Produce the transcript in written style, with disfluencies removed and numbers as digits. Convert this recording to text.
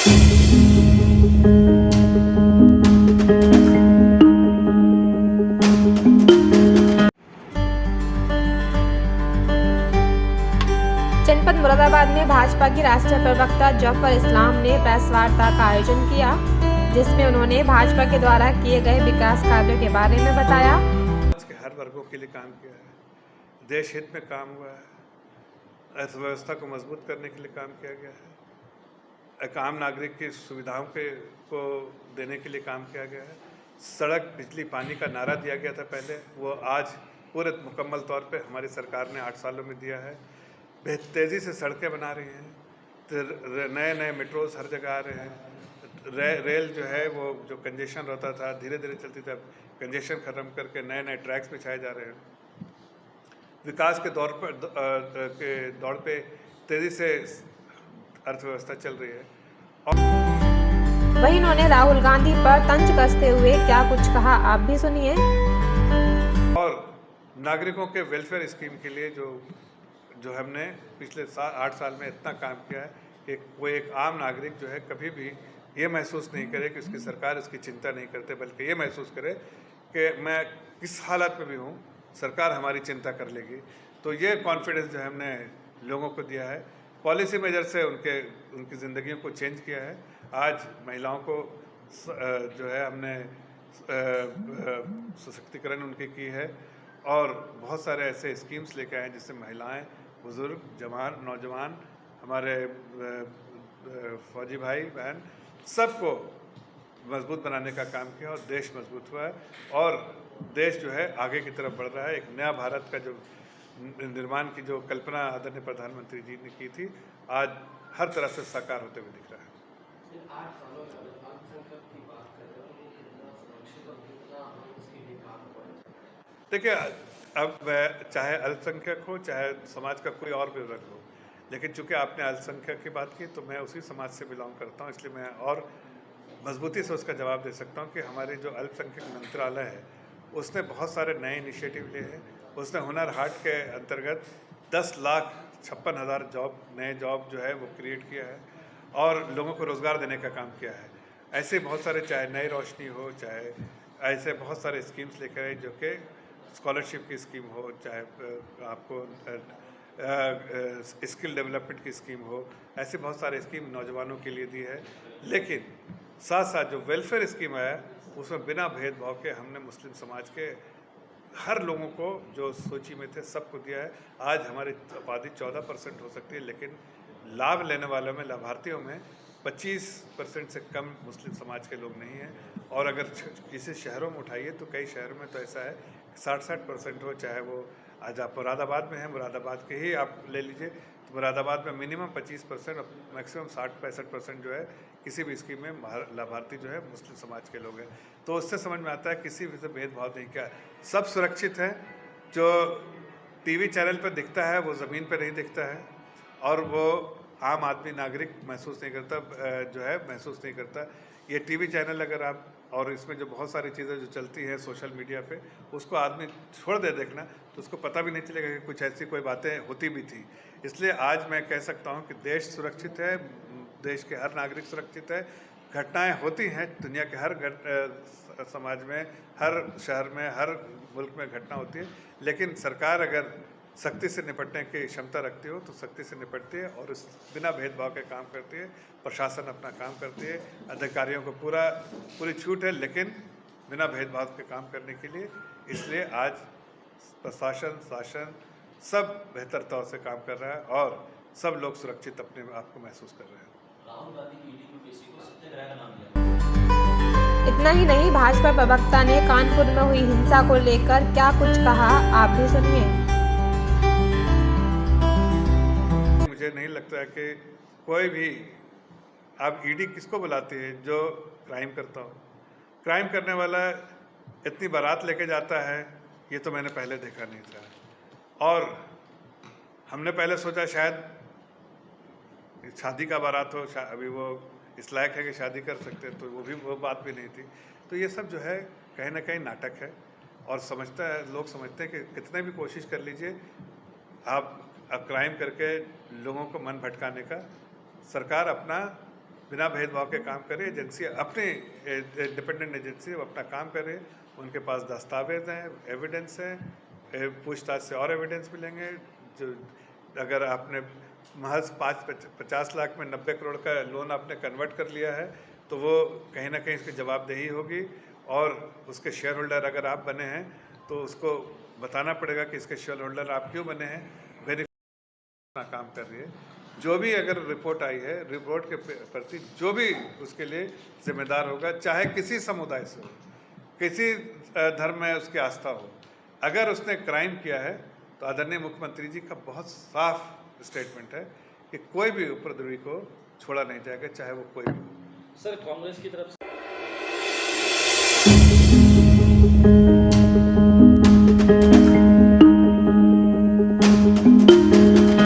जनपद मुरादाबाद में भाजपा की राष्ट्रीय प्रवक्ता जफर इस्लाम ने प्रेस वार्ता का आयोजन किया, जिसमें उन्होंने भाजपा के द्वारा किए गए विकास कार्यों के बारे में बताया। समाज के हर वर्गों के लिए काम किया है, देश हित में काम हुआ है, अर्थव्यवस्था को मजबूत करने के लिए काम किया गया है, एक आम नागरिक की सुविधाओं को देने के लिए काम किया गया है। सड़क, बिजली, पानी का नारा दिया गया था पहले, वो आज पूरे मुकम्मल तौर पे हमारी सरकार ने 8 सालों में दिया है। तेज़ी से सड़कें बना रही हैं, तो नए नए मेट्रोज हर जगह आ रहे हैं। रेल जो है वो जो कंजेशन रहता था, धीरे धीरे चलती थी, अब कंजेशन ख़त्म करके नए नए ट्रैक्स बिछाए जा रहे हैं। विकास के दौड़ पे तेज़ी से अर्थव्यवस्था चल रही है। वहीं उन्होंने राहुल गांधी पर तंज कसते हुए क्या कुछ कहा, आप भी सुनिए। और नागरिकों के वेलफेयर स्कीम के लिए जो हमने पिछले 8 साल में इतना काम किया है कि कोई एक आम नागरिक जो है कभी भी ये महसूस नहीं करे कि उसकी सरकार उसकी चिंता नहीं करते, बल्कि ये महसूस करे कि मैं किस हालत में भी हूँ, सरकार हमारी चिंता कर लेगी। तो ये कॉन्फिडेंस जो हमने लोगों को दिया है, पॉलिसी मेजर से उनकी ज़िंदगियों को चेंज किया है। आज महिलाओं को जो है हमने सशक्तिकरण उनके की है, और बहुत सारे ऐसे स्कीम्स लेके आए हैं जिससे महिलाएं, बुज़ुर्ग, जवान, नौजवान, हमारे फौजी भाई बहन, सबको मजबूत बनाने का काम किया और देश मजबूत हुआ है। और देश जो है आगे की तरफ बढ़ रहा है। एक नया भारत का जो निर्माण की जो कल्पना आदरणीय प्रधानमंत्री जी ने की थी, आज हर तरह से साकार होते हुए दिख रहा है। देखिए, अब चाहे अल्पसंख्यक हो, चाहे समाज का कोई और भी वर्ग हो, लेकिन चूंकि आपने अल्पसंख्यक की बात की तो मैं उसी समाज से बिलोंग करता हूं, इसलिए मैं और मजबूती से उसका जवाब दे सकता हूं कि हमारे जो अल्पसंख्यक मंत्रालय है उसने बहुत सारे नए इनिशिएटिव लिए हैं। उसने हुनर हाट के अंतर्गत 10,56,000 नए जॉब जो है वो क्रिएट किया है और लोगों को रोज़गार देने का काम किया है। ऐसे बहुत सारे, चाहे नई रोशनी हो, चाहे ऐसे बहुत सारे स्कीम्स लेकर आए, जो कि स्कॉलरशिप की स्कीम हो, चाहे आपको स्किल डेवलपमेंट की स्कीम हो, ऐसे बहुत सारे स्कीम नौजवानों के लिए दी है। लेकिन साथ साथ जो वेलफेयर स्कीम है उसमें बिना भेदभाव के हमने मुस्लिम समाज के हर लोगों को जो सूची में थे सबको दिया है। आज हमारी आबादी 14% हो सकती है, लेकिन लाभ लेने वालों में, लाभार्थियों में 25% से कम मुस्लिम समाज के लोग नहीं हैं। और अगर किसी शहरों में उठाइए तो कई शहरों में तो ऐसा है 60% हो, चाहे वो आज आप मुरादाबाद में हैं, मुरादाबाद के ही आप ले लीजिए तो मुरादाबाद में मिनिमम 25% और मैक्सिमम 60-65% जो है किसी भी स्कीम में लाभार्थी जो है मुस्लिम समाज के लोग हैं। तो उससे समझ में आता है किसी भी से भेदभाव नहीं किया, सब सुरक्षित हैं। जो टीवी चैनल पर दिखता है वो ज़मीन पर नहीं दिखता है, और वो आम आदमी नागरिक महसूस नहीं करता, जो है महसूस नहीं करता। ये टीवी चैनल अगर आप, और इसमें जो बहुत सारी चीज़ें जो चलती हैं सोशल मीडिया पे, उसको आदमी छोड़ दे देखना तो उसको पता भी नहीं चलेगा कि कुछ ऐसी कोई बातें होती भी थी। इसलिए आज मैं कह सकता हूँ कि देश सुरक्षित है, देश के हर नागरिक सुरक्षित है। घटनाएं होती हैं दुनिया के हर समाज में, हर शहर में, हर मुल्क में घटना होती है, लेकिन सरकार अगर सख्ती से निपटने की क्षमता रखती हो तो सख्ती से निपटती है और उस बिना भेदभाव के काम करती है। प्रशासन अपना काम करती है, अधिकारियों को पूरी छूट है, लेकिन बिना भेदभाव के काम करने के लिए। इसलिए आज प्रशासन, शासन सब बेहतर तौर से काम कर रहा है और सब लोग सुरक्षित अपने आप को महसूस कर रहे हैं। राहुल गांधी की ईडी में पेशी को सत्याग्रह का नाम दिया। इतना ही नहीं, भाजपा प्रवक्ता ने कानपुर में हुई हिंसा को लेकर क्या कुछ कहा, आप भी सुनिए। मुझे नहीं लगता है कि कोई भी, आप ईडी किसको बुलाती है जो क्राइम करता हो। क्राइम करने वाला इतनी बारात लेके जाता है, ये तो मैंने पहले देखा नहीं था। और हमने पहले सोचा शायद शादी का बारात हो, अभी वो इस लायक है कि शादी कर सकते हैं, तो वो बात भी नहीं थी। तो ये सब जो है कहीं ना कहीं नाटक है, और लोग समझते हैं कि कितने भी कोशिश कर लीजिए आप क्राइम करके लोगों को मन भटकाने का, सरकार अपना बिना भेदभाव के काम करे। एजेंसी अपनी इंडिपेंडेंट एजेंसी वो अपना काम करे, उनके पास दस्तावेज हैं, एविडेंस हैं, पूछताछ से और एविडेंस मिलेंगे। जो अगर आपने महज 50 लाख में 90 करोड़ का लोन आपने कन्वर्ट कर लिया है तो वो कहीं ना कहीं इसकी जवाबदेही होगी, और उसके शेयर होल्डर अगर आप बने हैं तो उसको बताना पड़ेगा कि इसके शेयर होल्डर आप क्यों बने हैं। वेरीफाई काम कर रही है। जो भी अगर रिपोर्ट आई है, रिपोर्ट के प्रति जो भी उसके लिए जिम्मेदार होगा, चाहे किसी समुदाय से हो, किसी धर्म में उसकी आस्था हो, अगर उसने क्राइम किया है तो आदरणीय मुख्यमंत्री जी का बहुत साफ स्टेटमेंट है कि कोई भी उपद्रवी को छोड़ा नहीं जाएगा, चाहे वो कोई भी हो। सर, कांग्रेस की तरफ से